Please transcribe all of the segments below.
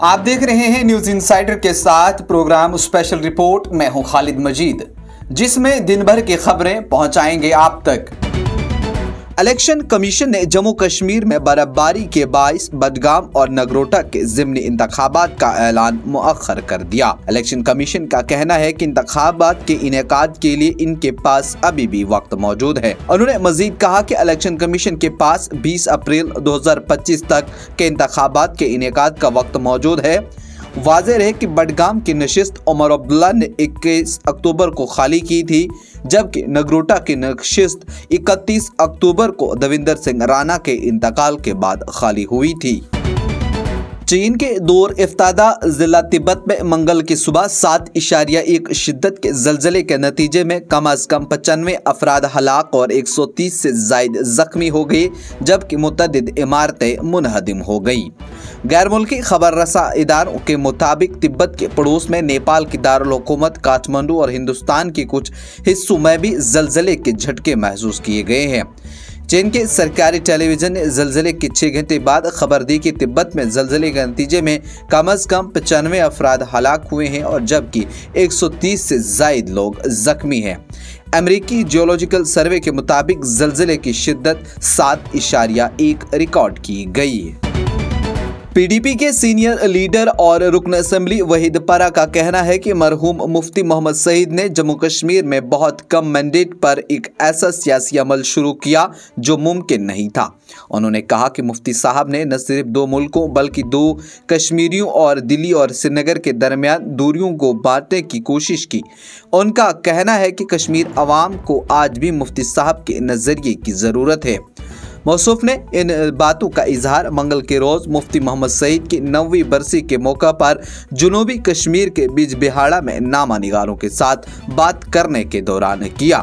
आप देख रहे हैं न्यूज इनसाइडर के साथ प्रोग्राम स्पेशल रिपोर्ट। मैं हूं खालिद मजीद, जिसमें दिन भर की खबरें पहुंचाएंगे आप तक। इलेक्शन कमीशन ने जम्मू कश्मीर में बर्फबारी के बायस बडगाम और नगरोटा के ज़िमनी इंतखाबात का ऐलान मुअख्खर कर दिया। इलेक्शन कमीशन का कहना है कि इंतखाबात के इनेकाद के लिए इनके पास अभी भी वक्त मौजूद है। उन्होंने मजीद कहा कि इलेक्शन कमीशन के पास 20 अप्रैल 2025 तक के इंतखाबात के इनेकाद का वक्त मौजूद है। वाज़ेह रहे कि बडगाम की नशिस्त उमर अब्दुल्ला ने 21 अक्टूबर को खाली की थी, जबकि नगरोटा की नशिस्त 31 अक्टूबर को दविंदर सिंह राणा के इंतकाल के बाद खाली हुई थी। चीन के दौर इफ्तादा जिला तिब्बत में मंगल की सुबह 7.1 शिद्दत के जलजले के नतीजे में कम अज कम 95 अफराद हलाक और 130 से जायद जख्मी हो गए, जबकि मुतअद्दिद इमारतें मुनहदिम हो गई। गैर मुल्की खबर रसा इदारों के मुताबिक तिब्बत के पड़ोस में नेपाल की दारुल हुकूमत काठमांडू और हिंदुस्तान के कुछ हिस्सों में भी जलजले के झटके महसूस किए गए हैं। चीन के सरकारी टेलीविजन ने जलजले के 6 घंटे बाद खबर दी कि तिब्बत में जलजले के नतीजे में कम अज कम 95 अफराद हलाक हुए हैं और जबकि 130 से जायद लोग जख्मी हैं। अमेरिकी जियोलॉजिकल सर्वे के मुताबिक जलजले की शिद्दत 7.1 रिकॉर्ड की गई। पीडीपी के सीनियर लीडर और रुकन असेंबली वहीद परा का कहना है कि मरहूम मुफ्ती मोहम्मद सईद ने जम्मू कश्मीर में बहुत कम मैंडेट पर एक ऐसा सियासी अमल शुरू किया जो मुमकिन नहीं था। उन्होंने कहा कि मुफ्ती साहब ने न सिर्फ 2 मुल्कों बल्कि 2 कश्मीरियों और दिल्ली और श्रीनगर के दरमियान दूरियों को बांटने की कोशिश की। उनका कहना है कि कश्मीर अवाम को आज भी मुफ्ती साहब के नज़रिए की ज़रूरत है। मौसूफ ने इन बातों का इजहार मंगल के रोज मुफ्ती मोहम्मद सईद की 9वीं बरसी के मौका पर जनूबी कश्मीर के बिजबिहाड़ा में नामा निगारों के साथ बात करने के दौरान किया।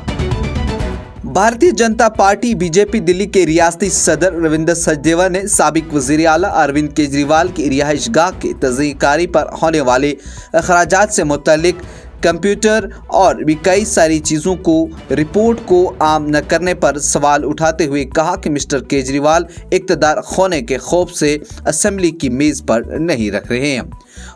भारतीय जनता पार्टी बीजेपी दिल्ली के रियासती सदर रविंद्र सचदेवा ने साबिक वज़ीर आला अरविंद केजरीवाल की रिहाइशगाह की तज़ीकारी पर होने वाले अखराजात से मुतल्लिक कंप्यूटर और भी कई सारी चीज़ों को रिपोर्ट को आम न करने पर सवाल उठाते हुए कहा कि मिस्टर केजरीवाल इक़्तिदार खोने के खौफ से असेंबली की मेज़ पर नहीं रख रहे हैं।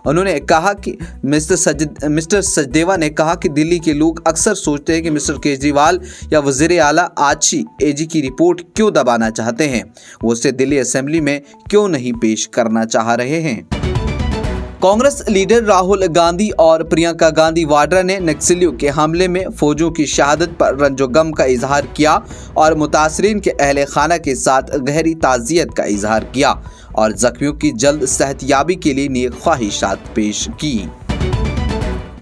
उन्होंने कहा कि मिस्टर सचदेवा ने कहा कि दिल्ली के लोग अक्सर सोचते हैं कि मिस्टर केजरीवाल या वज़ीर आला आची एजी की रिपोर्ट क्यों दबाना चाहते हैं, वो उसे दिल्ली असेंबली में क्यों नहीं पेश करना चाह रहे हैं। कांग्रेस लीडर राहुल गांधी और प्रियंका गांधी वाड्रा ने नक्सलियों के हमले में फौजियों की शहादत पर रंजो गम का इजहार किया और मुतासरीन के अहले खाना के साथ गहरी ताज़ियत का इजहार किया और जख्मियों की जल्द सेहतयाबी के लिए नेक ख्वाहिशात पेश की।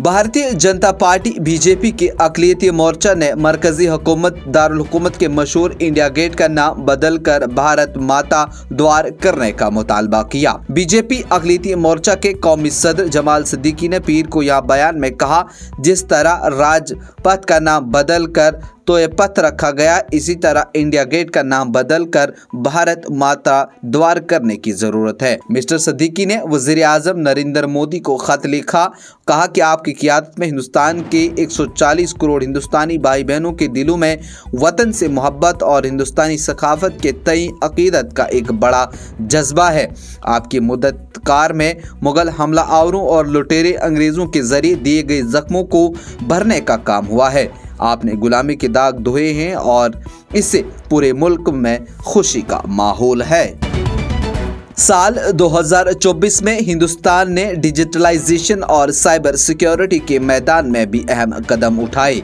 भारतीय जनता पार्टी बीजेपी के अक़लियती मोर्चा ने मरकजी हुकूमत दारुल हुकूमत के मशहूर इंडिया गेट का नाम बदलकर भारत माता द्वार करने का मुतालबा किया। बीजेपी अक़लियती मोर्चा के कौमी सदर जमाल सिद्दीकी ने पीर को यह बयान में कहा, जिस तरह राजपथ का नाम बदल कर तो ये पथ रखा गया, इसी तरह इंडिया गेट का नाम बदलकर भारत माता द्वार करने की जरूरत है। मिस्टर सिद्दीकी ने वज़ीर आज़म नरेंद्र मोदी को खत लिखा, कहा कि आपकी क़ियादत में हिंदुस्तान के 140 करोड़ हिंदुस्तानी भाई बहनों के दिलों में वतन से मोहब्बत और हिंदुस्तानी सकाफत के तई अक़ीदत का एक बड़ा जज्बा है। आपकी मुद्दत कार में मुग़ल हमला आवरों और लुटेरे अंग्रेज़ों के ज़रिए दिए गए ज़ख्मों को भरने का काम हुआ है। आपने गुलामी के दाग धोए हैं और इससे पूरे मुल्क में खुशी का माहौल है। साल 2024 में हिंदुस्तान ने डिजिटलाइजेशन और साइबर सिक्योरिटी के मैदान में भी अहम कदम उठाए।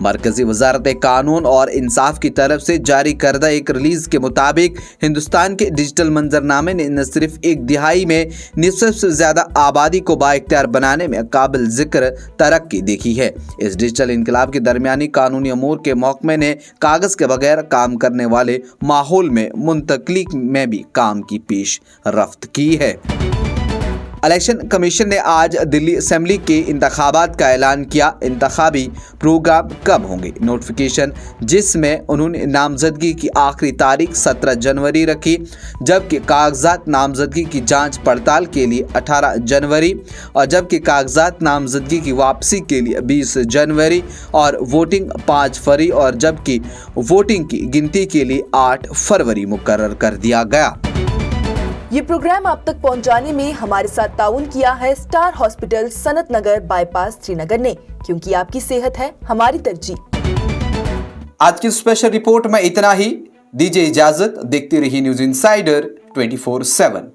मरकजी वजारत कानून और इंसाफ की तरफ से जारी करदा एक रिलीज के मुताबिक हिंदुस्तान के डिजिटल मंजरनामे ने न सिर्फ 1/2 में निसफ से ज़्यादा आबादी को बाइख्तियार बनाने में काबिल ज़िक्र तरक्की देखी है। इस डिजिटल इनकलाब के दरमियानी कानूनी अमूर के महकमे ने कागज़ के बगैर काम करने वाले माहौल में मुंतकली में भी काम की पेश रफ्त की है। इलेक्शन कमीशन ने आज दिल्ली असेंबली के इंतखाबात का ऐलान किया। इंतखाबी प्रोग्राम कब होंगे, नोटिफिकेशन, जिसमें उन्होंने नामजदगी की आखिरी तारीख 17 जनवरी रखी, जबकि कागजात नामजदगी की जांच पड़ताल के लिए 18 जनवरी और जबकि कागजात नामजदगी की वापसी के लिए 20 जनवरी और वोटिंग 5 फरवरी और जबकि वोटिंग की गिनती के लिए 8 फरवरी मुकर्रर कर दिया गया। یہ پروگرام آپ تک پہنچانے میں ہمارے ساتھ تعاون کیا ہے اسٹار ہاسپٹل سنت نگر بائی پاس سری نگر نے، کیونکہ آپ کی صحت ہے ہماری ترجیح۔ آج کی اسپیشل رپورٹ میں اتنا ہی، دیجیے اجازت، دیکھتے رہیے نیوز انسائیڈر 24/7۔